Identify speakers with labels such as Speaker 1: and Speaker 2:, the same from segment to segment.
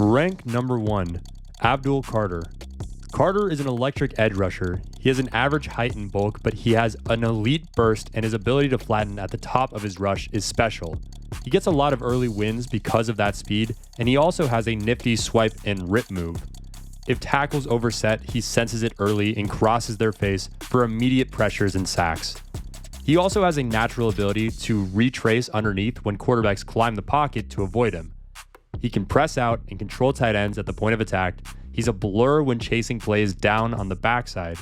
Speaker 1: Rank number 1, Abdul Carter. Carter is an electric edge rusher. He has an average height and bulk, but he has an elite burst, and his ability to flatten at the top of his rush is special. He gets a lot of early wins because of that speed, and he also has a nifty swipe and rip move. If tackles overset, he senses it early and crosses their face for immediate pressures and sacks. He also has a natural ability to retrace underneath when quarterbacks climb the pocket to avoid him. He can press out and control tight ends at the point of attack. He's a blur when chasing plays down on the backside.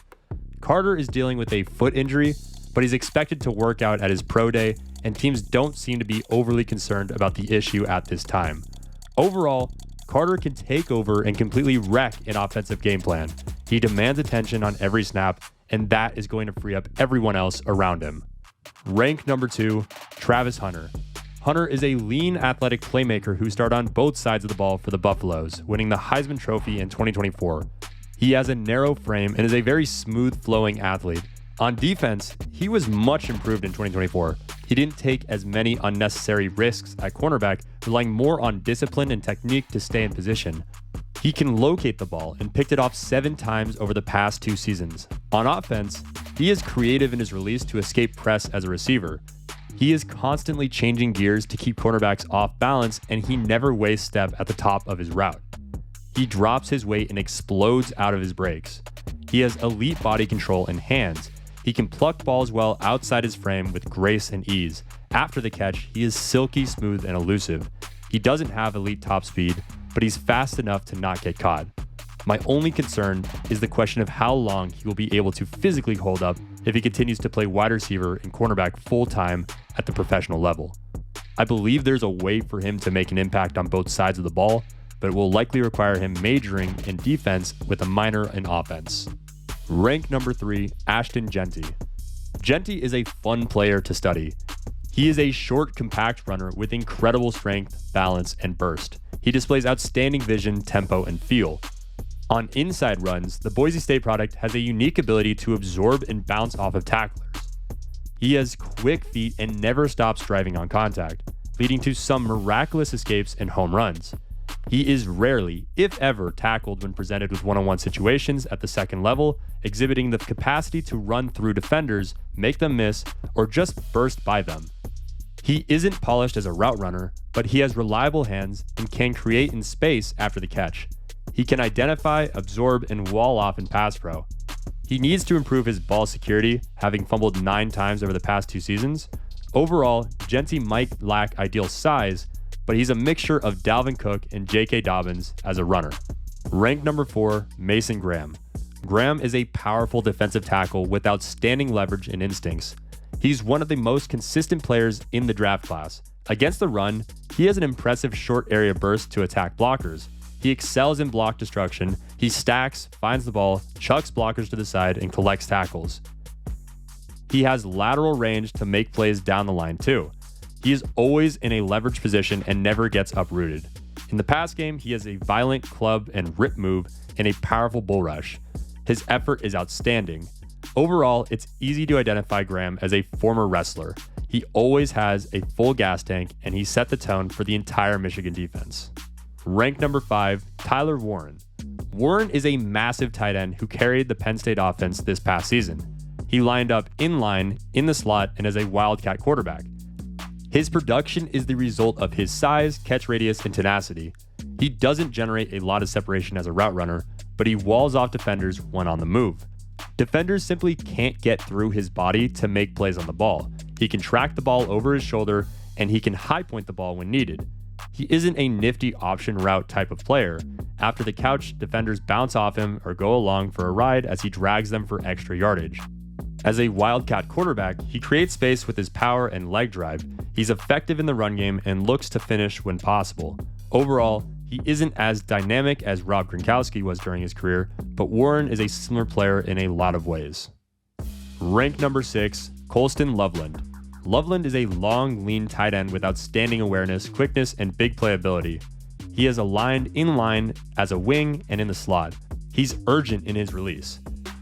Speaker 1: Carter is dealing with a foot injury, but he's expected to work out at his pro day, and teams don't seem to be overly concerned about the issue at this time. Overall, Carter can take over and completely wreck an offensive game plan. He demands attention on every snap, and that is going to free up everyone else around him. Rank number 2, Travis Hunter. Hunter is a lean, athletic playmaker who started on both sides of the ball for the Buffaloes, winning the Heisman Trophy in 2024. He has a narrow frame and is a very smooth-flowing athlete. On defense, he was much improved in 2024. He didn't take as many unnecessary risks at cornerback, relying more on discipline and technique to stay in position. He can locate the ball and picked it off 7 times over the past 2 seasons. On offense, he is creative in his release to escape press as a receiver. He is constantly changing gears to keep cornerbacks off balance, and he never wastes step at the top of his route. He drops his weight and explodes out of his breaks. He has elite body control and hands. He can pluck balls well outside his frame with grace and ease. After the catch, he is silky smooth and elusive. He doesn't have elite top speed, but he's fast enough to not get caught. My only concern is the question of how long he will be able to physically hold up if he continues to play wide receiver and cornerback full-time at the professional level. I believe there's a way for him to make an impact on both sides of the ball, but it will likely require him majoring in defense with a minor in offense. Rank number 3, Ashton Jeanty. Jeanty is a fun player to study. He is a short, compact runner with incredible strength, balance, and burst. He displays outstanding vision, tempo, and feel. On inside runs, the Boise State product has a unique ability to absorb and bounce off of tacklers. He has quick feet and never stops driving on contact, leading to some miraculous escapes and home runs. He is rarely, if ever, tackled when presented with one-on-one situations at the second level, exhibiting the capacity to run through defenders, make them miss, or just burst by them. He isn't polished as a route runner, but he has reliable hands and can create in space after the catch. He can identify, absorb, and wall off in pass pro. He needs to improve his ball security, having fumbled 9 times over the past 2 seasons. Overall, Jeanty might lack ideal size, but he's a mixture of Dalvin Cook and J.K. Dobbins as a runner. Rank number 4, Mason Graham. Graham is a powerful defensive tackle with outstanding leverage and instincts. He's one of the most consistent players in the draft class. Against the run, he has an impressive short area burst to attack blockers. He excels in block destruction. He stacks, finds the ball, chucks blockers to the side, and collects tackles. He has lateral range to make plays down the line too. He is always in a leverage position and never gets uprooted. In the pass game, he has a violent club and rip move and a powerful bull rush. His effort is outstanding. Overall, it's easy to identify Graham as a former wrestler. He always has a full gas tank, and he set the tone for the entire Michigan defense. Rank number 5, Tyler Warren. Warren is a massive tight end who carried the Penn State offense this past season. He lined up in line, in the slot, and as a wildcat quarterback. His production is the result of his size, catch radius, and tenacity. He doesn't generate a lot of separation as a route runner, but he walls off defenders when on the move. Defenders simply can't get through his body to make plays on the ball. He can track the ball over his shoulder, and he can high point the ball when needed. He isn't a nifty option route type of player. After the couch, defenders bounce off him or go along for a ride as he drags them for extra yardage. As a wildcat quarterback, he creates space with his power and leg drive. He's effective in the run game and looks to finish when possible. Overall, he isn't as dynamic as Rob Gronkowski was during his career, but Warren is a similar player in a lot of ways. Rank number 6, Colston Loveland. Loveland is a long, lean tight end with outstanding awareness, quickness, and big playability. He is aligned in line as a wing and in the slot. He's urgent in his release.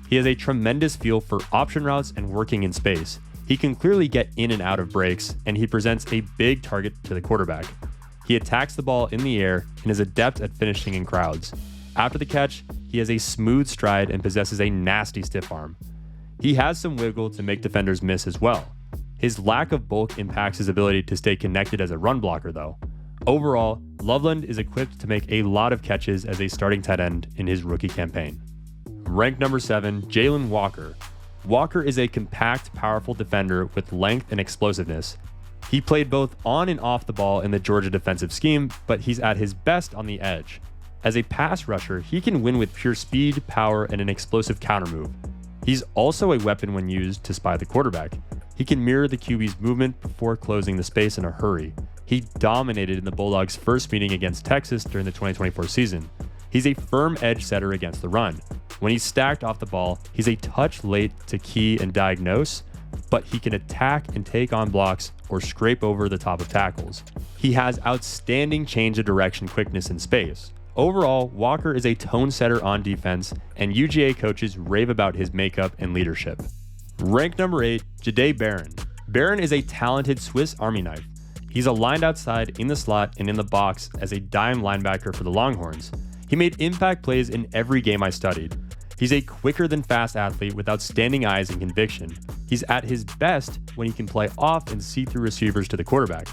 Speaker 1: He has a tremendous feel for option routes and working in space. He can clearly get in and out of breaks, and he presents a big target to the quarterback. He attacks the ball in the air and is adept at finishing in crowds. After the catch, he has a smooth stride and possesses a nasty stiff arm. He has some wiggle to make defenders miss as well. His lack of bulk impacts his ability to stay connected as a run blocker though. Overall, Loveland is equipped to make a lot of catches as a starting tight end in his rookie campaign. Ranked number 7, Jalon Walker. Walker is a compact, powerful defender with length and explosiveness. He played both on and off the ball in the Georgia defensive scheme, but he's at his best on the edge. As a pass rusher, he can win with pure speed, power, and an explosive counter move. He's also a weapon when used to spy the quarterback. He can mirror the QB's movement before closing the space in a hurry. He dominated in the Bulldogs' first meeting against Texas during the 2024 season. He's a firm edge setter against the run. When he's stacked off the ball, he's a touch late to key and diagnose, but he can attack and take on blocks or scrape over the top of tackles. He has outstanding change of direction quickness in space. Overall, Walker is a tone setter on defense, and UGA coaches rave about his makeup and leadership. Ranked number 8, Jahdae Barron. Barron is a talented Swiss Army knife. He's aligned outside, in the slot, and in the box as a dime linebacker for the Longhorns. He made impact plays in every game I studied. He's a quicker than fast athlete with outstanding eyes and conviction. He's at his best when he can play off and see through receivers to the quarterback.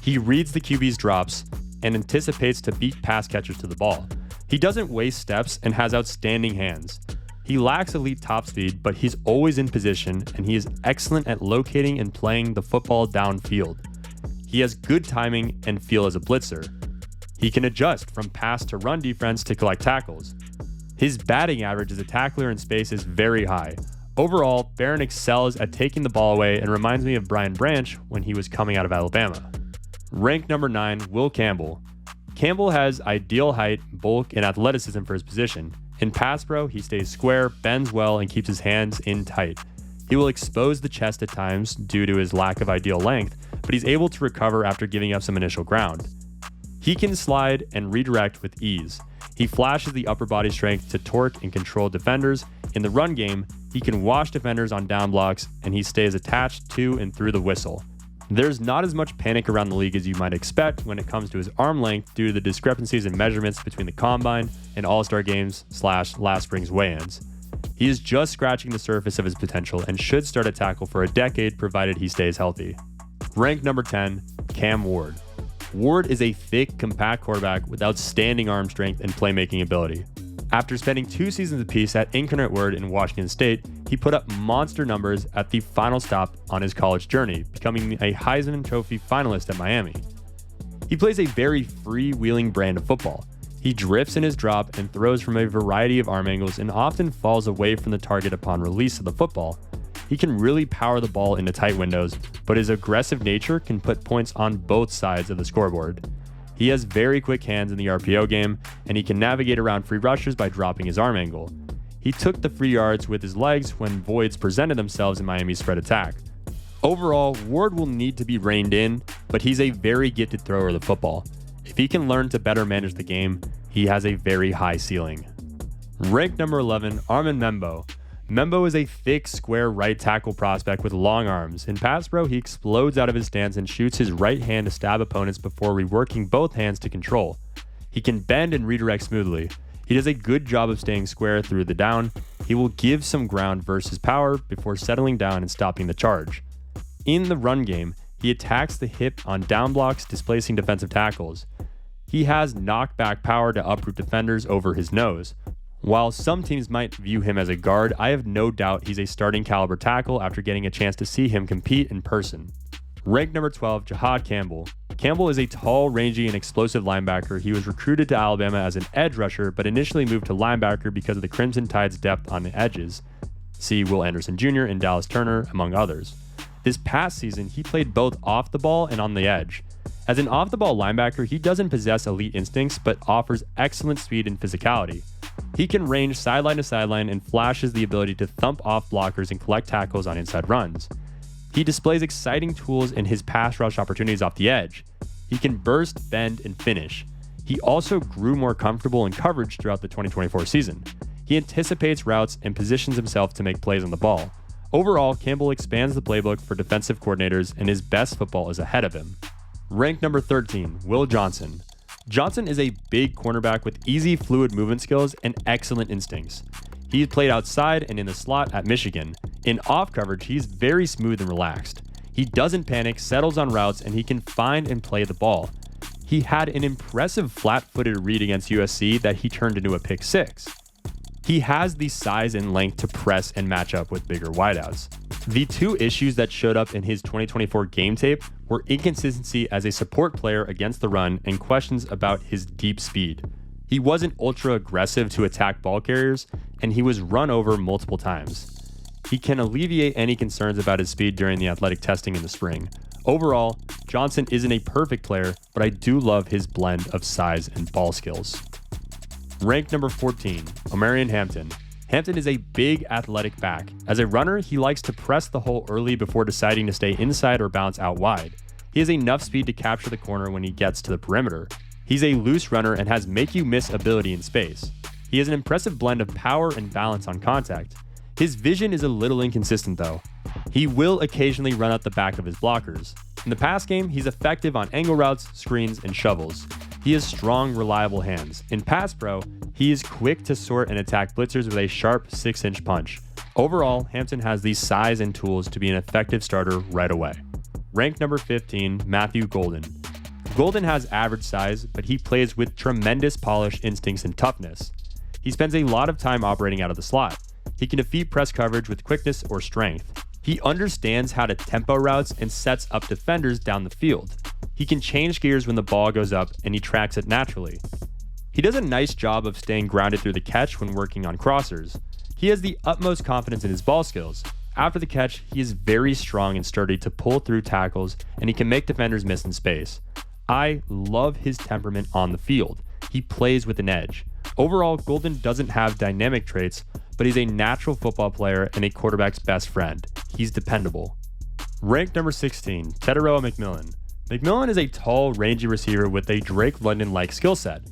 Speaker 1: He reads the QB's drops and anticipates to beat pass catchers to the ball. He doesn't waste steps and has outstanding hands. He lacks elite top speed, but he's always in position, and he is excellent at locating and playing the football downfield. He has good timing and feel as a blitzer. He can adjust from pass to run defense to collect tackles. His batting average as a tackler in space is very high. Overall, Barron excels at taking the ball away and reminds me of Brian Branch when he was coming out of Alabama. Ranked number 9, Will Campbell. Campbell has ideal height, bulk, and athleticism for his position. In pass pro, he stays square, bends well, and keeps his hands in tight. He will expose the chest at times due to his lack of ideal length, but he's able to recover after giving up some initial ground. He can slide and redirect with ease. He flashes the upper body strength to torque and control defenders. In the run game, he can wash defenders on down blocks, and he stays attached to and through the whistle. There's not as much panic around the league as you might expect when it comes to his arm length due to the discrepancies in measurements between the Combine and All-Star games / last spring's weigh-ins. He is just scratching the surface of his potential and should start a tackle for a decade provided he stays healthy. Ranked number 10, Cam Ward. Ward is a thick, compact quarterback with outstanding arm strength and playmaking ability. After spending 2 seasons apiece at Incarnate Word in Washington State, he put up monster numbers at the final stop on his college journey, becoming a Heisman Trophy finalist at Miami. He plays a very freewheeling brand of football. He drifts in his drop and throws from a variety of arm angles and often falls away from the target upon release of the football. He can really power the ball into tight windows, but his aggressive nature can put points on both sides of the scoreboard. He has very quick hands in the RPO game, and he can navigate around free rushers by dropping his arm angle. He took the free yards with his legs when voids presented themselves in Miami's spread attack. Overall, Ward will need to be reined in, but he's a very gifted thrower of the football. If he can learn to better manage the game, he has a very high ceiling. Ranked number 11, Armand Membou. Membou is a thick, square right tackle prospect with long arms. In pass pro, he explodes out of his stance and shoots his right hand to stab opponents before reworking both hands to control. He can bend and redirect smoothly. He does a good job of staying square through the down. He will give some ground versus power before settling down and stopping the charge. In the run game, he attacks the hip on down blocks, displacing defensive tackles. He has knockback power to uproot defenders over his nose. While some teams might view him as a guard, I have no doubt he's a starting caliber tackle after getting a chance to see him compete in person. Ranked number 12, Jihaad Campbell. Campbell is a tall, rangy, and explosive linebacker. He was recruited to Alabama as an edge rusher, but initially moved to linebacker because of the Crimson Tide's depth on the edges. See Will Anderson Jr. and Dallas Turner, among others. This past season, he played both off the ball and on the edge. As an off-the-ball linebacker, he doesn't possess elite instincts, but offers excellent speed and physicality. He can range sideline to sideline and flashes the ability to thump off blockers and collect tackles on inside runs. He displays exciting tools in his pass rush opportunities off the edge. He can burst, bend, and finish. He also grew more comfortable in coverage throughout the 2024 season. He anticipates routes and positions himself to make plays on the ball. Overall, Campbell expands the playbook for defensive coordinators, and his best football is ahead of him. Ranked number 13, Will Johnson. Johnson is a big cornerback with easy, fluid movement skills and excellent instincts. He's played outside and in the slot at Michigan. In off coverage, he's very smooth and relaxed. He doesn't panic, settles on routes, and he can find and play the ball. He had an impressive flat-footed read against USC that he turned into a pick six. He has the size and length to press and match up with bigger wideouts. The two issues that showed up in his 2024 game tape were inconsistency as a support player against the run and questions about his deep speed. He wasn't ultra aggressive to attack ball carriers, and he was run over multiple times. He can alleviate any concerns about his speed during the athletic testing in the spring. Overall, Johnson isn't a perfect player, but I do love his blend of size and ball skills. Ranked number 14, Omarion Hampton. Hampton is a big athletic back. As a runner, he likes to press the hole early before deciding to stay inside or bounce out wide. He has enough speed to capture the corner when he gets to the perimeter. He's a loose runner and has make-you-miss ability in space. He has an impressive blend of power and balance on contact. His vision is a little inconsistent though. He will occasionally run out the back of his blockers. In the pass game, he's effective on angle routes, screens, and shovels. He has strong, reliable hands. In pass pro, he is quick to sort and attack blitzers with a sharp 6-inch punch. Overall, Hampton has the size and tools to be an effective starter right away. Ranked number 15, Matthew Golden. Golden has average size, but he plays with tremendous polish, instincts, and toughness. He spends a lot of time operating out of the slot. He can defeat press coverage with quickness or strength. He understands how to tempo routes and sets up defenders down the field. He can change gears when the ball goes up and he tracks it naturally. He does a nice job of staying grounded through the catch when working on crossers. He has the utmost confidence in his ball skills. After the catch, he is very strong and sturdy to pull through tackles, and he can make defenders miss in space. I love his temperament on the field. He plays with an edge. Overall, Golden doesn't have dynamic traits, but he's a natural football player and a quarterback's best friend. He's dependable. Ranked number 16, Tetairoa McMillan. McMillan is a tall, rangy receiver with a Drake London-like skill set.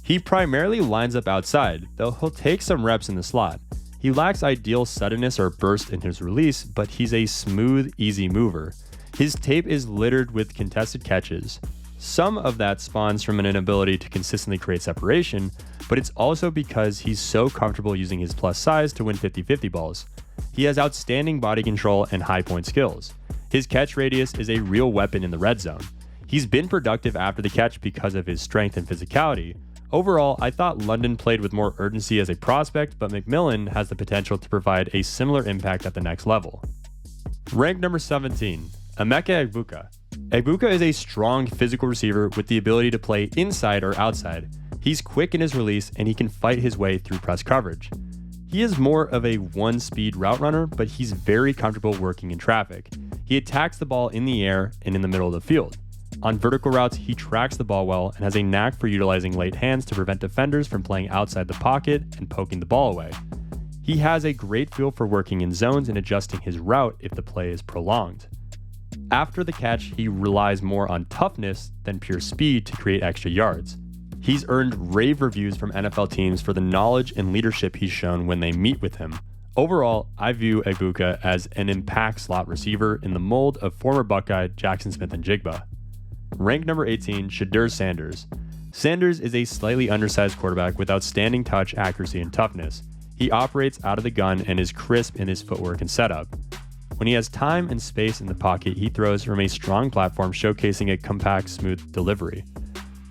Speaker 1: He primarily lines up outside, though he'll take some reps in the slot. He lacks ideal suddenness or burst in his release, but he's a smooth, easy mover. His tape is littered with contested catches. Some of that spawns from an inability to consistently create separation, but it's also because he's so comfortable using his plus size to win 50-50 balls. He has outstanding body control and high point skills. His catch radius is a real weapon in the red zone. He's been productive after the catch because of his strength and physicality. Overall, I thought London played with more urgency as a prospect, but McMillan has the potential to provide a similar impact at the next level. Ranked number 17, Emeka Egbuka. Egbuka is a strong physical receiver with the ability to play inside or outside. He's quick in his release and he can fight his way through press coverage. He is more of a one-speed route runner, but he's very comfortable working in traffic. He attacks the ball in the air and in the middle of the field. On vertical routes, he tracks the ball well and has a knack for utilizing late hands to prevent defenders from playing outside the pocket and poking the ball away. He has a great feel for working in zones and adjusting his route if the play is prolonged. After the catch, he relies more on toughness than pure speed to create extra yards. He's earned rave reviews from NFL teams for the knowledge and leadership he's shown when they meet with him. Overall, I view Egbuka as an impact slot receiver in the mold of former Buckeye Jackson Smith-Njigba. Ranked number 18, Shedeur Sanders. Sanders is a slightly undersized quarterback with outstanding touch, accuracy, and toughness. He operates out of the gun and is crisp in his footwork and setup. When he has time and space in the pocket, he throws from a strong platform, showcasing a compact, smooth delivery.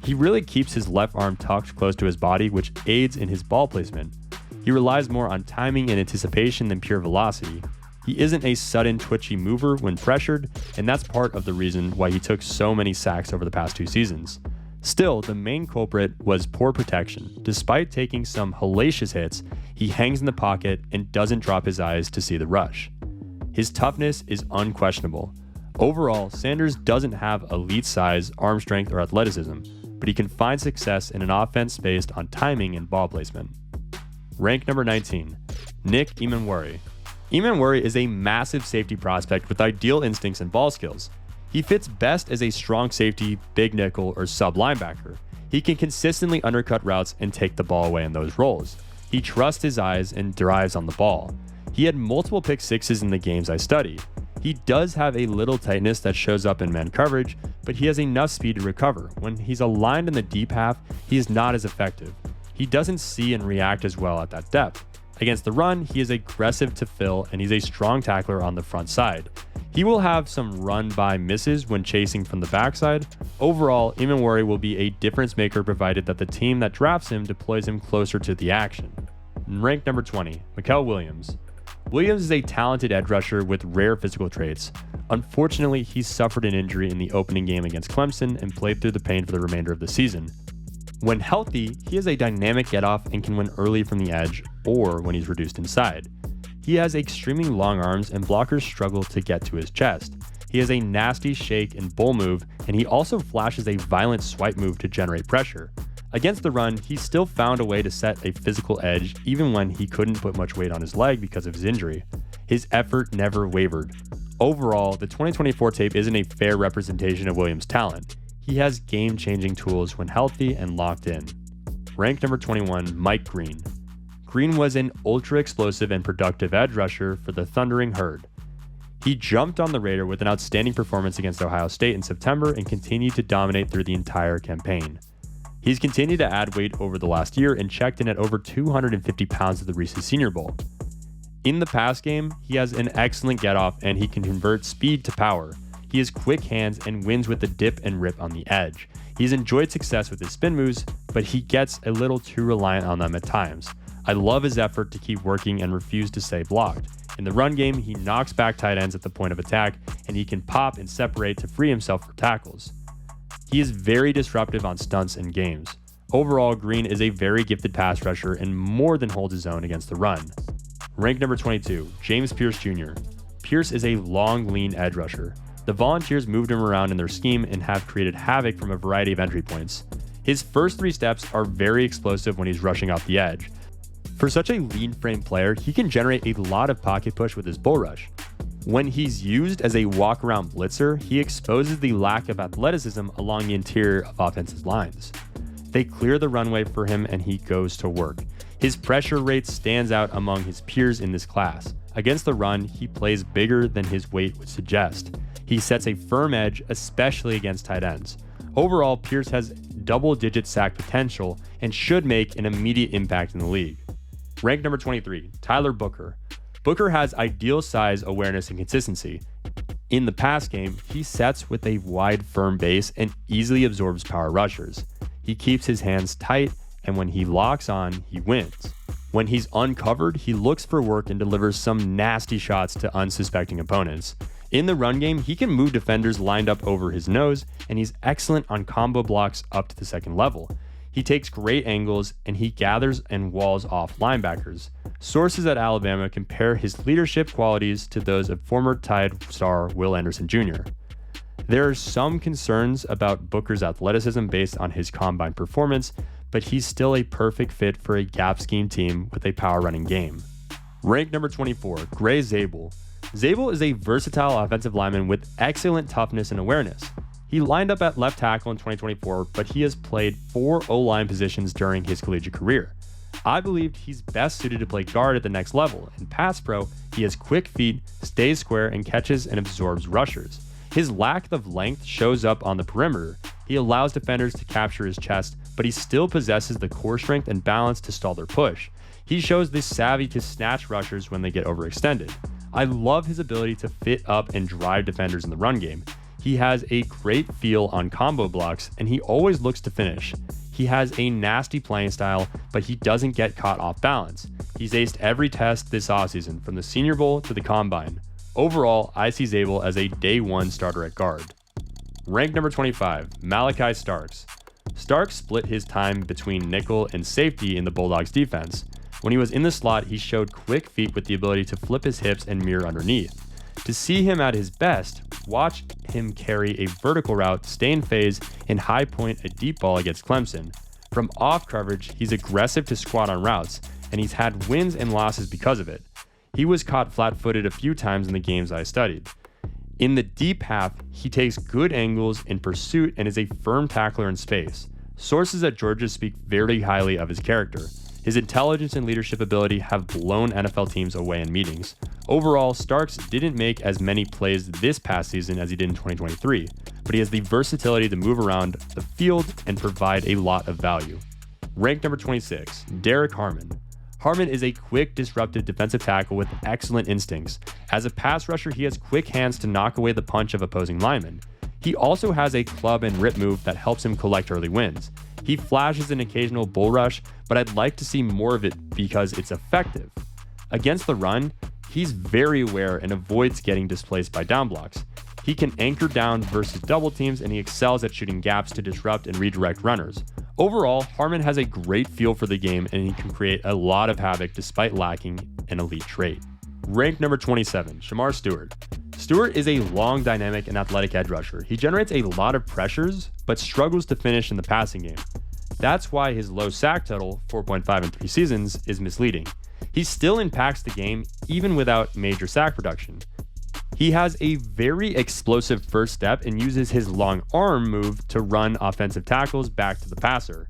Speaker 1: He really keeps his left arm tucked close to his body, which aids in his ball placement. He relies more on timing and anticipation than pure velocity. He isn't a sudden, twitchy mover when pressured, and that's part of the reason why he took so many sacks over the past 2 seasons. Still, the main culprit was poor protection. Despite taking some hellacious hits, he hangs in the pocket and doesn't drop his eyes to see the rush. His toughness is unquestionable. Overall, Sanders doesn't have elite size, arm strength, or athleticism, but he can find success in an offense based on timing and ball placement. Rank number 19, Nick Emmanwori. Emmanwori is a massive safety prospect with ideal instincts and ball skills. He fits best as a strong safety, big nickel, or sub linebacker. He can consistently undercut routes and take the ball away in those roles. He trusts his eyes and drives on the ball. He had multiple pick sixes in the games I studied. He does have a little tightness that shows up in man coverage, but he has enough speed to recover. When he's aligned in the deep half, he is not as effective. He doesn't see and react as well at that depth. Against the run, he is aggressive to fill, and he's a strong tackler on the front side. He will have some run-by misses when chasing from the backside. Overall, Emmanwori will be a difference maker provided that the team that drafts him deploys him closer to the action. Ranked number 20, Mykel Williams. Williams is a talented edge rusher with rare physical traits. Unfortunately, he suffered an injury in the opening game against Clemson and played through the pain for the remainder of the season. When healthy, he is a dynamic get-off and can win early from the edge or when he's reduced inside. He has extremely long arms and blockers struggle to get to his chest. He has a nasty shake and bull move, and he also flashes a violent swipe move to generate pressure. Against the run, he still found a way to set a physical edge even when he couldn't put much weight on his leg because of his injury. His effort never wavered. Overall, the 2024 tape isn't a fair representation of Williams' talent. He has game-changing tools when healthy and locked in. Ranked number 21, Mike Green. Green was an ultra-explosive and productive edge rusher for the Thundering Herd. He jumped on the radar with an outstanding performance against Ohio State in September and continued to dominate through the entire campaign. He's continued to add weight over the last year and checked in at over 250 pounds at the recent Senior Bowl. In the pass game, he has an excellent get-off and he can convert speed to power. He has quick hands and wins with the dip and rip on the edge. He's enjoyed success with his spin moves, but he gets a little too reliant on them at times. I love his effort to keep working and refuse to stay blocked. In the run game, he knocks back tight ends at the point of attack, and he can pop and separate to free himself for tackles. He is very disruptive on stunts and games. Overall, Green is a very gifted pass rusher and more than holds his own against the run. Ranked number 22, James Pearce Jr. Pearce is a long, lean edge rusher. The Volunteers moved him around in their scheme and have created havoc from a variety of entry points. His first 3 steps are very explosive when he's rushing off the edge. For such a lean frame player, he can generate a lot of pocket push with his bull rush. When he's used as a walk-around blitzer, he exposes the lack of athleticism along the interior of offensive lines. They clear the runway for him and he goes to work. His pressure rate stands out among his peers in this class. Against the run, he plays bigger than his weight would suggest. He sets a firm edge, especially against tight ends. Overall, Pearce has double-digit sack potential and should make an immediate impact in the league. Ranked number 23, Tyler Booker. Booker has ideal size, awareness, and consistency. In the pass game, he sets with a wide, firm base and easily absorbs power rushers. He keeps his hands tight, and when he locks on, he wins. When he's uncovered, he looks for work and delivers some nasty shots to unsuspecting opponents. In the run game, he can move defenders lined up over his nose, and he's excellent on combo blocks up to the second level. He takes great angles, and he gathers and walls off linebackers. Sources at Alabama compare his leadership qualities to those of former Tide star Will Anderson Jr. There are some concerns about Booker's athleticism based on his combine performance, but he's still a perfect fit for a gap scheme team with a power running game. Ranked number 24, Gray Zabel. Zabel is a versatile offensive lineman with excellent toughness and awareness. He lined up at left tackle in 2024, but he has played 4 O-line positions during his collegiate career. I believe he's best suited to play guard at the next level. In pass pro, he has quick feet, stays square, and catches and absorbs rushers. His lack of length shows up on the perimeter. He allows defenders to capture his chest, but he still possesses the core strength and balance to stall their push. He shows the savvy to snatch rushers when they get overextended. I love his ability to fit up and drive defenders in the run game. He has a great feel on combo blocks, and he always looks to finish. He has a nasty playing style, but he doesn't get caught off balance. He's aced every test this offseason, from the Senior Bowl to the Combine. Overall, I see Zabel as a day 1 starter at guard. Ranked number 25, Malaki Starks. Starks split his time between nickel and safety in the Bulldogs defense. When he was in the slot, he showed quick feet with the ability to flip his hips and mirror underneath. To see him at his best, watch him carry a vertical route, stay in phase, and high point a deep ball against Clemson. From off coverage, he's aggressive to squat on routes, and he's had wins and losses because of it. He was caught flat-footed a few times in the games I studied. In the deep half, he takes good angles in pursuit and is a firm tackler in space. Sources at Georgia speak very highly of his character. His intelligence and leadership ability have blown NFL teams away in meetings. Overall, Starks didn't make as many plays this past season as he did in 2023, but he has the versatility to move around the field and provide a lot of value. Ranked number 26, Derrick Harmon. Harmon is a quick, disruptive defensive tackle with excellent instincts. As a pass rusher, he has quick hands to knock away the punch of opposing linemen. He also has a club and rip move that helps him collect early wins. He flashes an occasional bull rush, but I'd like to see more of it because it's effective. Against the run, he's very aware and avoids getting displaced by down blocks. He can anchor down versus double teams, and he excels at shooting gaps to disrupt and redirect runners. Overall, Harmon has a great feel for the game, and he can create a lot of havoc despite lacking an elite trait. Ranked number 27, Shemar Stewart. Stewart is a long, dynamic, and athletic edge rusher. He generates a lot of pressures, but struggles to finish in the passing game. That's why his low sack total, 4.5 in 3 seasons, is misleading. He still impacts the game even without major sack production. He has a very explosive first step and uses his long arm move to run offensive tackles back to the passer.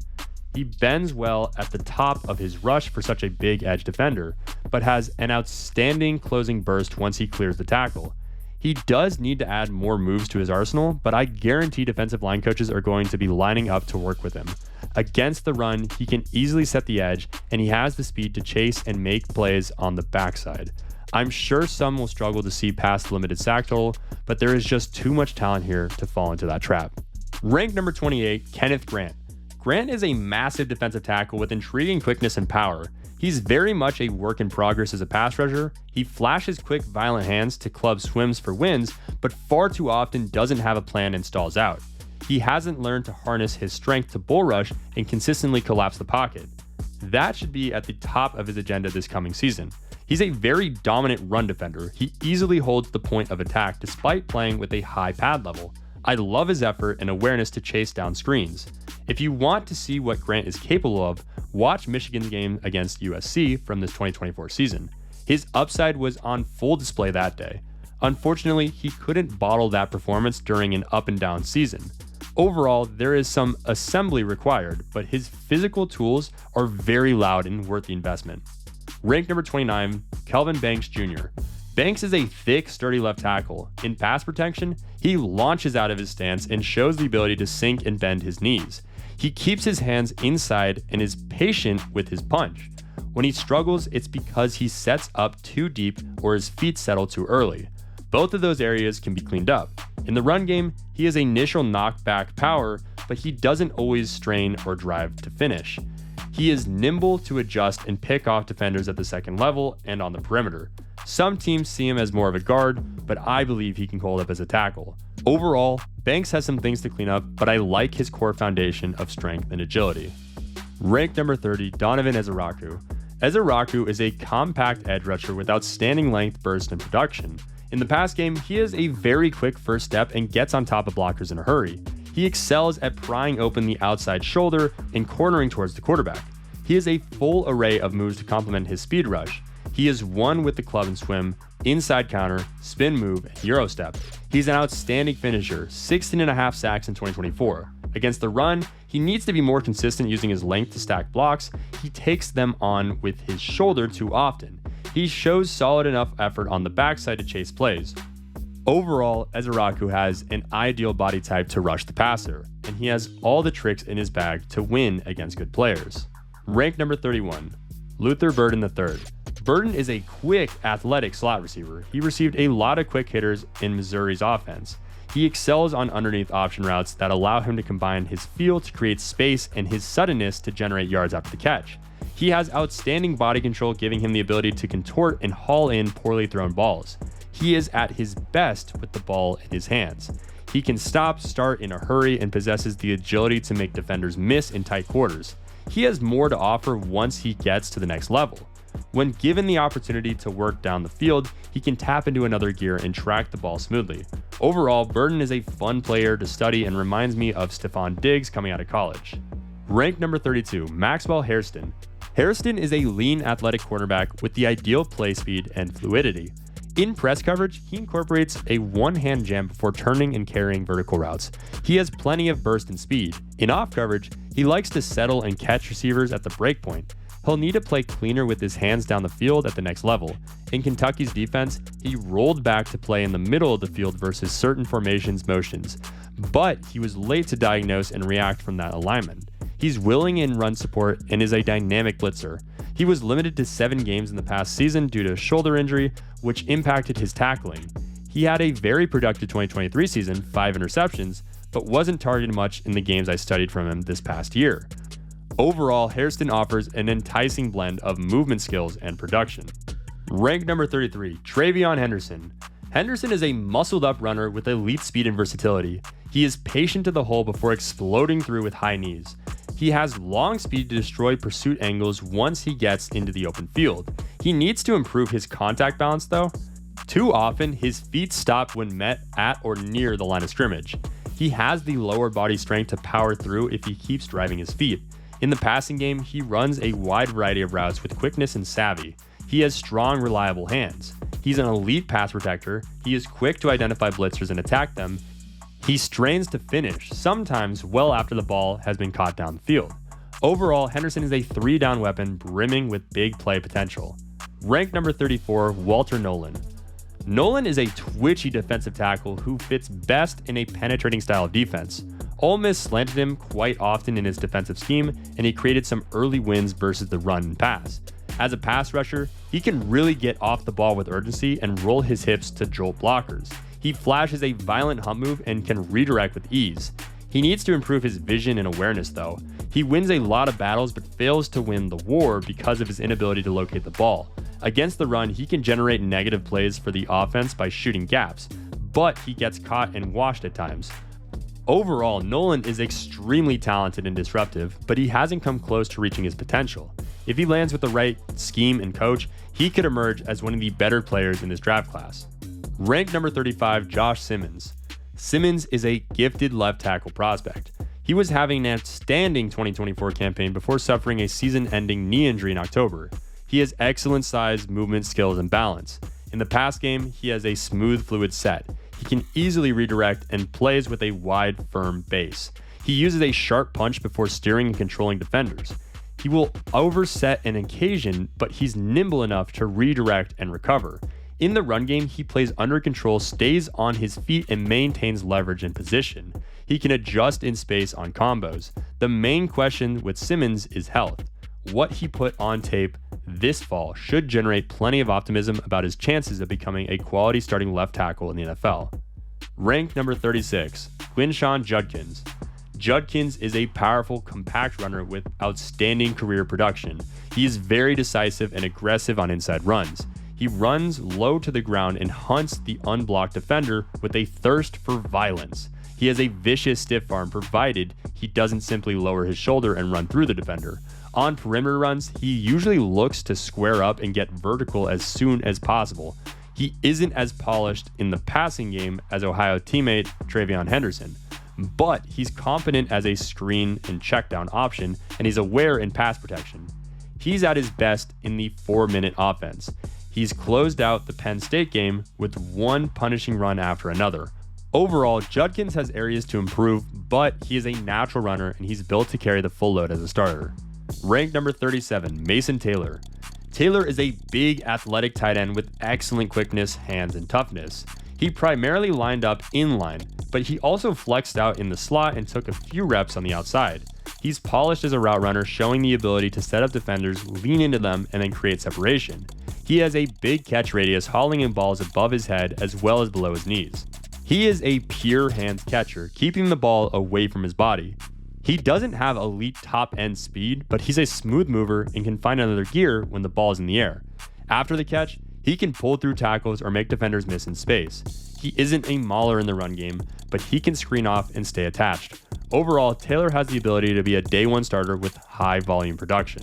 Speaker 1: He bends well at the top of his rush for such a big edge defender, but has an outstanding closing burst once he clears the tackle. He does need to add more moves to his arsenal, but I guarantee defensive line coaches are going to be lining up to work with him. Against the run, he can easily set the edge, and he has the speed to chase and make plays on the backside. I'm sure some will struggle to see past the limited sack total, but there is just too much talent here to fall into that trap. Ranked number 28, Kenneth Grant. Grant is a massive defensive tackle with intriguing quickness and power. He's very much a work in progress as a pass rusher. He flashes quick, violent hands to club swims for wins, but far too often doesn't have a plan and stalls out. He hasn't learned to harness his strength to bull rush and consistently collapse the pocket. That should be at the top of his agenda this coming season. He's a very dominant run defender. He easily holds the point of attack despite playing with a high pad level. I love his effort and awareness to chase down screens. If you want to see what Grant is capable of, watch Michigan's game against USC from this 2024 season. His upside was on full display that day. Unfortunately, he couldn't bottle that performance during an up and down season. Overall, there is some assembly required, but his physical tools are very loud and worth the investment. Ranked number 29, Kelvin Banks Jr. Banks is a thick, sturdy left tackle. In pass protection, he launches out of his stance and shows the ability to sink and bend his knees. He keeps his hands inside and is patient with his punch. When he struggles, it's because he sets up too deep or his feet settle too early. Both of those areas can be cleaned up. In the run game, he has initial knockback power, but he doesn't always strain or drive to finish. He is nimble to adjust and pick off defenders at the second level and on the perimeter. Some teams see him as more of a guard, but I believe he can hold up as a tackle. Overall, Banks has some things to clean up, but I like his core foundation of strength and agility. Ranked number 30, Donovan Ezeiruaku. Ezeiruaku is a compact edge rusher with outstanding length, burst, and production. In the pass game, he has a very quick first step and gets on top of blockers in a hurry. He excels at prying open the outside shoulder and cornering towards the quarterback. He has a full array of moves to complement his speed rush. He is one with the club and swim, inside counter, spin move, and Euro step. He's an outstanding finisher, 16.5 sacks in 2024. Against the run, he needs to be more consistent using his length to stack blocks. He takes them on with his shoulder too often. He shows solid enough effort on the backside to chase plays. Overall, Ezeiruaku has an ideal body type to rush the passer, and he has all the tricks in his bag to win against good players. Ranked number 31, Luther Burden III. Burden is a quick, athletic slot receiver. He received a lot of quick hitters in Missouri's offense. He excels on underneath option routes that allow him to combine his feel to create space and his suddenness to generate yards after the catch. He has outstanding body control, giving him the ability to contort and haul in poorly thrown balls. He is at his best with the ball in his hands. He can stop, start in a hurry, and possesses the agility to make defenders miss in tight quarters. He has more to offer once he gets to the next level. When given the opportunity to work down the field, he can tap into another gear and track the ball smoothly. Overall, Burden is a fun player to study and reminds me of Stephon Diggs coming out of college. Ranked number 32, Maxwell Hairston. Hairston is a lean, athletic cornerback with the ideal play speed and fluidity. In press coverage, he incorporates a one-hand jam before turning and carrying vertical routes. He has plenty of burst and speed. In off coverage, he likes to settle and catch receivers at the break point. He'll need to play cleaner with his hands down the field at the next level. In Kentucky's defense, he rolled back to play in the middle of the field versus certain formations motions, but he was late to diagnose and react from that alignment. He's willing in run support and is a dynamic blitzer. He was limited to 7 games in the past season due to a shoulder injury, which impacted his tackling. He had a very productive 2023 season, 5 interceptions, but wasn't targeted much in the games I studied from him this past year. Overall, Hairston offers an enticing blend of movement skills and production. Ranked number 33, TreVeyon Henderson. Henderson is a muscled-up runner with elite speed and versatility. He is patient to the hole before exploding through with high knees. He has long speed to destroy pursuit angles once he gets into the open field. He needs to improve his contact balance though. Too often, his feet stop when met at or near the line of scrimmage. He has the lower body strength to power through if he keeps driving his feet. In the passing game, he runs a wide variety of routes with quickness and savvy. He has strong, reliable hands. He's an elite pass protector. He is quick to identify blitzers and attack them. He strains to finish, sometimes well after the ball has been caught downfield. Overall, Henderson is a 3-down weapon brimming with big play potential. Ranked number 34, Walter Nolen. Nolen is a twitchy defensive tackle who fits best in a penetrating style of defense. Ole Miss slanted him quite often in his defensive scheme, and he created some early wins versus the run and pass. As a pass rusher, he can really get off the ball with urgency and roll his hips to jolt blockers. He flashes a violent hump move and can redirect with ease. He needs to improve his vision and awareness though. He wins a lot of battles but fails to win the war because of his inability to locate the ball. Against the run, he can generate negative plays for the offense by shooting gaps, but he gets caught and washed at times. Overall, Nolen is extremely talented and disruptive, but he hasn't come close to reaching his potential. If he lands with the right scheme and coach, he could emerge as one of the better players in this draft class. Ranked number 35, Josh Simmons. Simmons is a gifted left tackle prospect. He was having an outstanding 2024 campaign before suffering a season-ending knee injury in October. He has excellent size, movement skills, and balance. In the pass game, he has a smooth, fluid set. He can easily redirect and plays with a wide, firm base. He uses a sharp punch before steering and controlling defenders. He will overset an occasion, but he's nimble enough to redirect and recover. In the run game, he plays under control, stays on his feet, and maintains leverage and position. He can adjust in space on combos. The main question with Simmons is health. What he put on tape this fall should generate plenty of optimism about his chances of becoming a quality starting left tackle in the NFL. Ranked number 36, Quinshon Judkins. Judkins is a powerful, compact runner with outstanding career production. He is very decisive and aggressive on inside runs. He runs low to the ground and hunts the unblocked defender with a thirst for violence. He has a vicious stiff arm provided he doesn't simply lower his shoulder and run through the defender. On perimeter runs, he usually looks to square up and get vertical as soon as possible. He isn't as polished in the passing game as Ohio teammate TreVeyon Henderson, but he's competent as a screen and checkdown option, and he's aware in pass protection. He's at his best in the 4-minute offense. He's closed out the Penn State game with one punishing run after another. Overall, Judkins has areas to improve, but he is a natural runner and he's built to carry the full load as a starter. Ranked number 37, Mason Taylor. Taylor is a big athletic tight end with excellent quickness, hands, and toughness. He primarily lined up inline, but he also flexed out in the slot and took a few reps on the outside. He's polished as a route runner, showing the ability to set up defenders, lean into them, and then create separation. He has a big catch radius, hauling in balls above his head as well as below his knees. He is a pure hands catcher, keeping the ball away from his body. He doesn't have elite top-end speed, but he's a smooth mover and can find another gear when the ball is in the air. After the catch, he can pull through tackles or make defenders miss in space. He isn't a mauler in the run game, but he can screen off and stay attached. Overall, Taylor has the ability to be a day one starter with high volume production.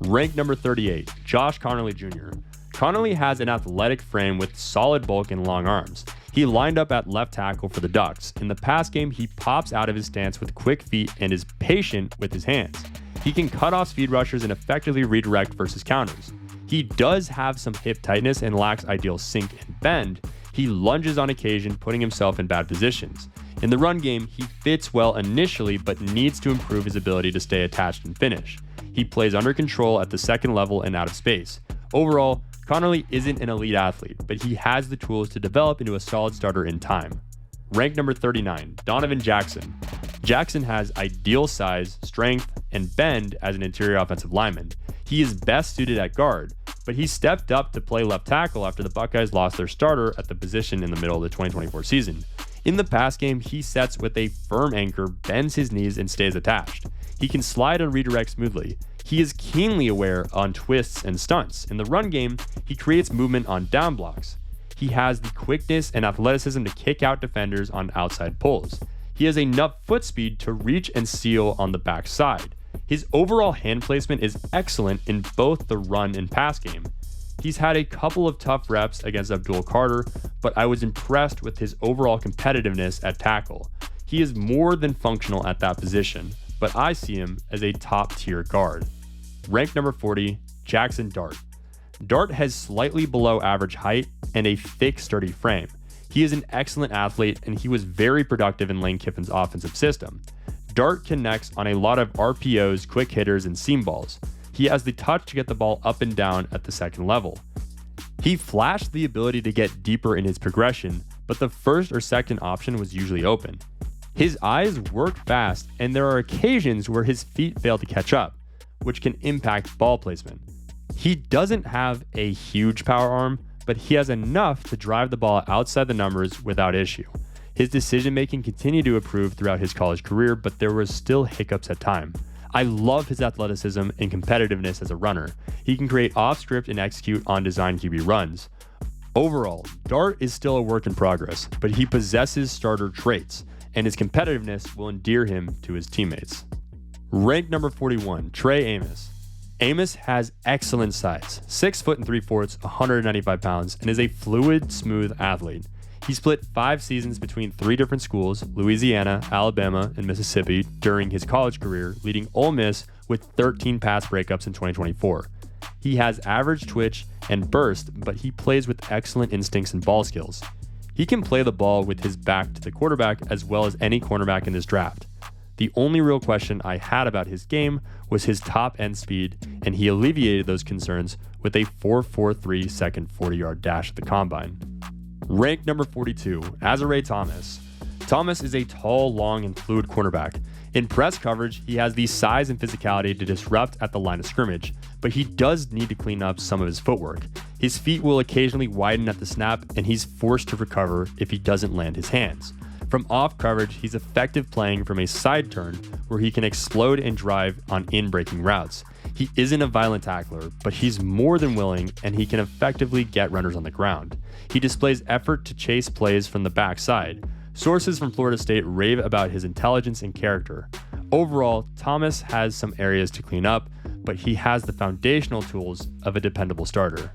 Speaker 1: Ranked number 38, Josh Conerly Jr. Conerly has an athletic frame with solid bulk and long arms. He lined up at left tackle for the Ducks. In the pass game, he pops out of his stance with quick feet and is patient with his hands. He can cut off speed rushers and effectively redirect versus counters. He does have some hip tightness and lacks ideal sink and bend. He lunges on occasion, putting himself in bad positions. In the run game, he fits well initially, but needs to improve his ability to stay attached and finish. He plays under control at the second level and out of space. Overall, Conerly isn't an elite athlete, but he has the tools to develop into a solid starter in time. Ranked number 39, Donovan Jackson. Jackson has ideal size, strength, and bend as an interior offensive lineman. He is best suited at guard, but he stepped up to play left tackle after the Buckeyes lost their starter at the position in the middle of the 2024 season. In the pass game, he sets with a firm anchor, bends his knees, and stays attached. He can slide and redirect smoothly. He is keenly aware on twists and stunts. In the run game, he creates movement on down blocks. He has the quickness and athleticism to kick out defenders on outside pulls. He has enough foot speed to reach and seal on the backside. His overall hand placement is excellent in both the run and pass game. He's had a couple of tough reps against Abdul Carter, but I was impressed with his overall competitiveness at tackle. He is more than functional at that position, but I see him as a top-tier guard. Ranked number 40, Jaxson Dart. Dart has slightly below average height and a thick, sturdy frame. He is an excellent athlete, and he was very productive in Lane Kiffin's offensive system. Dart connects on a lot of RPOs, quick hitters, and seam balls. He has the touch to get the ball up and down at the second level. He flashed the ability to get deeper in his progression, but the first or second option was usually open. His eyes work fast, and there are occasions where his feet fail to catch up, which can impact ball placement. He doesn't have a huge power arm, but he has enough to drive the ball outside the numbers without issue. His decision-making continued to improve throughout his college career, but there was still hiccups at times. I love his athleticism and competitiveness as a runner. He can create off-script and execute on design QB runs. Overall, Dart is still a work in progress, but he possesses starter traits, and his competitiveness will endear him to his teammates. Ranked number 41, Trey Amos. Amos has excellent size, 6 foot and 3/4, 195 pounds, and is a fluid, smooth athlete. He split 5 seasons between 3 different schools, Louisiana, Alabama, and Mississippi, during his college career, leading Ole Miss with 13 pass breakups in 2024. He has average twitch and burst, but he plays with excellent instincts and ball skills. He can play the ball with his back to the quarterback as well as any cornerback in this draft. The only real question I had about his game was his top end speed, and he alleviated those concerns with a 4.43 second 40-yard dash at the combine. Ranked number 42, Azareye'h Thomas. Thomas is a tall, long, and fluid cornerback. In press coverage, he has the size and physicality to disrupt at the line of scrimmage, but he does need to clean up some of his footwork. His feet will occasionally widen at the snap, and he's forced to recover if he doesn't land his hands. From off coverage, he's effective playing from a side turn where he can explode and drive on in-breaking routes. He isn't a violent tackler, but he's more than willing, and he can effectively get runners on the ground. He displays effort to chase plays from the backside. Sources from Florida State rave about his intelligence and character. Overall, Thomas has some areas to clean up, but he has the foundational tools of a dependable starter.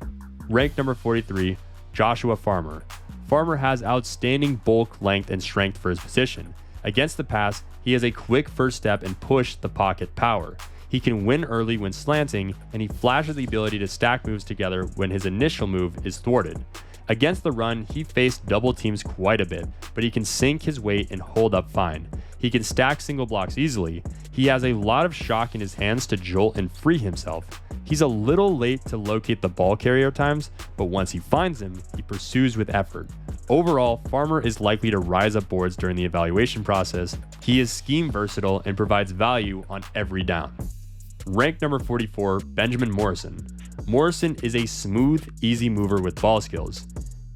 Speaker 1: Ranked number 43, Joshua Farmer. Farmer has outstanding bulk, length, and strength for his position. Against the pass, he has a quick first step and push the pocket power. He can win early when slanting, and he flashes the ability to stack moves together when his initial move is thwarted. Against the run, he faced double teams quite a bit, but he can sink his weight and hold up fine. He can stack single blocks easily. He has a lot of shock in his hands to jolt and free himself. He's a little late to locate the ball carrier times, but once he finds him, he pursues with effort. Overall, Farmer is likely to rise up boards during the evaluation process. He is scheme versatile and provides value on every down. Ranked number 44, Benjamin Morrison. Morrison is a smooth, easy mover with ball skills.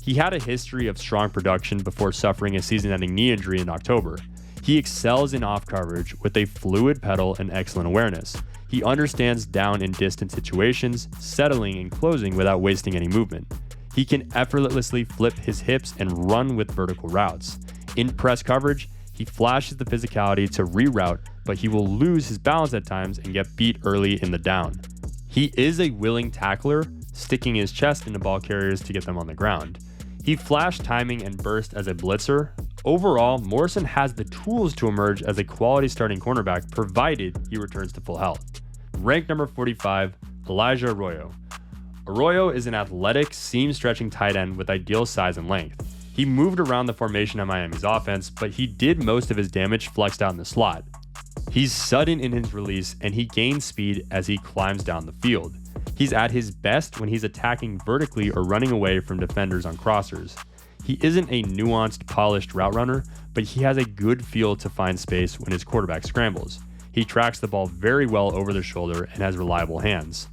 Speaker 1: He had a history of strong production before suffering a season-ending knee injury in October. He excels in off coverage with a fluid pedal and excellent awareness. He understands down and distant situations, settling and closing without wasting any movement. He can effortlessly flip his hips and run with vertical routes. In press coverage, he flashes the physicality to reroute, but he will lose his balance at times and get beat early in the down. He is a willing tackler, sticking his chest into ball carriers to get them on the ground. He flashed timing and burst as a blitzer. Overall, Morrison has the tools to emerge as a quality starting cornerback, provided he returns to full health. Ranked number 45, Elijah Arroyo. Arroyo is an athletic, seam-stretching tight end with ideal size and length. He moved around the formation of Miami's offense, but he did most of his damage flexed out in the slot. He's sudden in his release and he gains speed as he climbs down the field. He's at his best when he's attacking vertically or running away from defenders on crossers. He isn't a nuanced, polished route runner, but he has a good feel to find space when his quarterback scrambles. He tracks the ball very well over the shoulder and has reliable hands.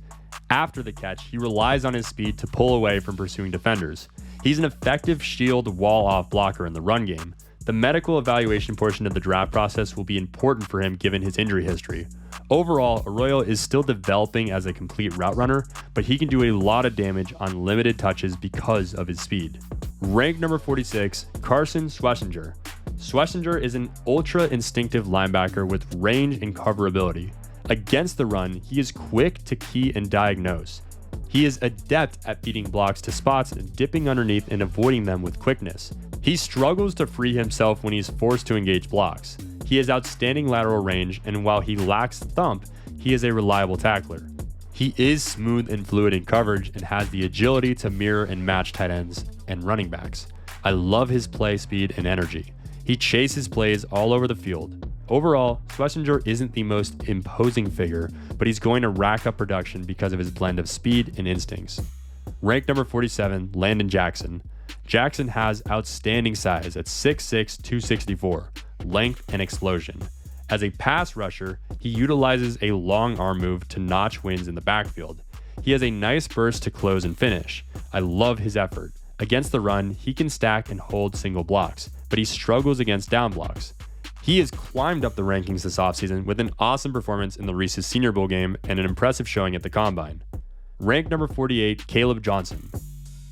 Speaker 1: After the catch, he relies on his speed to pull away from pursuing defenders. He's an effective shield wall-off blocker in the run game. The medical evaluation portion of the draft process will be important for him given his injury history. Overall, Arroyo is still developing as a complete route runner, but he can do a lot of damage on limited touches because of his speed. Ranked number 46, Carson Schwesinger. Schwesinger is an ultra-instinctive linebacker with range and coverability. Against the run, he is quick to key and diagnose. He is adept at beating blocks to spots and dipping underneath and avoiding them with quickness. He struggles to free himself when he's forced to engage blocks. He has outstanding lateral range, and while he lacks thump, he is a reliable tackler. He is smooth and fluid in coverage and has the agility to mirror and match tight ends and running backs. I love his play speed and energy. He chases plays all over the field. Overall, Schwesinger isn't the most imposing figure, but he's going to rack up production because of his blend of speed and instincts. Ranked number 47, Landon Jackson. Jackson has outstanding size at 6'6", 264, length and explosion. As a pass rusher, he utilizes a long arm move to notch wins in the backfield. He has a nice burst to close and finish. I love his effort. Against the run, he can stack and hold single blocks, but he struggles against down blocks. He has climbed up the rankings this offseason with an awesome performance in the Reese's Senior Bowl game and an impressive showing at the Combine. Ranked number 48, Caleb Johnson.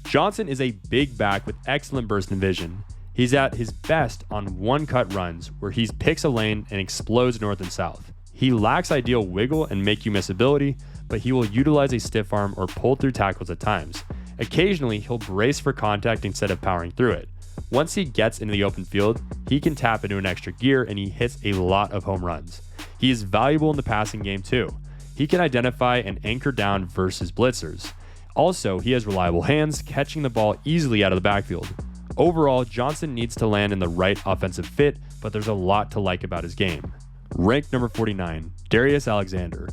Speaker 1: Johnson is a big back with excellent burst and vision. He's at his best on one-cut runs where he picks a lane and explodes north and south. He lacks ideal wiggle and make-you-miss ability, but he will utilize a stiff arm or pull through tackles at times. Occasionally, he'll brace for contact instead of powering through it. Once he gets into the open field, he can tap into an extra gear and he hits a lot of home runs. He is valuable in the passing game too. He can identify and anchor down versus blitzers. Also, he has reliable hands, catching the ball easily out of the backfield. Overall, Johnson needs to land in the right offensive fit, but there's a lot to like about his game. Ranked number 49, Darius Alexander.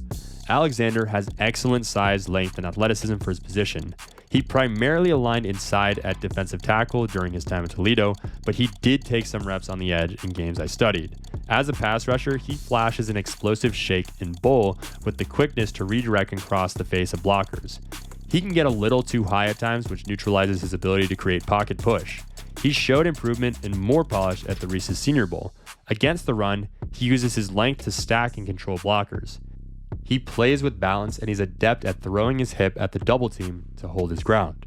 Speaker 1: Alexander has excellent size, length, and athleticism for his position. He primarily aligned inside at defensive tackle during his time at Toledo, but he did take some reps on the edge in games I studied. As a pass rusher, he flashes an explosive shake and bull with the quickness to redirect and cross the face of blockers. He can get a little too high at times, which neutralizes his ability to create pocket push. He showed improvement and more polish at the Reese's Senior Bowl. Against the run, he uses his length to stack and control blockers. He plays with balance and he's adept at throwing his hip at the double team to hold his ground.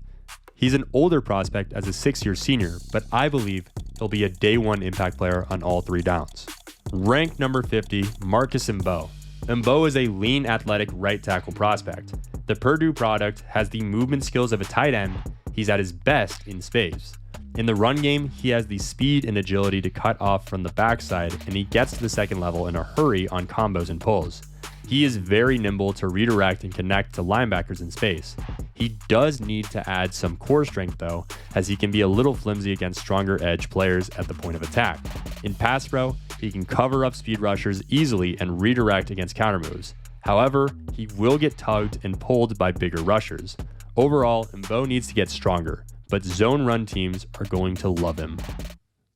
Speaker 1: He's an older prospect as a 6-year senior, but I believe he'll be a day one impact player on all three downs. Ranked number 50, Marcus Membou. Membou is a lean, athletic right tackle prospect. The Purdue product has the movement skills of a tight end. He's at his best in space. In the run game, he has the speed and agility to cut off from the backside, and he gets to the second level in a hurry on combos and pulls. He is very nimble to redirect and connect to linebackers in space. He does need to add some core strength though, as he can be a little flimsy against stronger edge players at the point of attack. In pass pro, he can cover up speed rushers easily and redirect against counter moves. However, he will get tugged and pulled by bigger rushers. Overall, Membou needs to get stronger, but zone run teams are going to love him.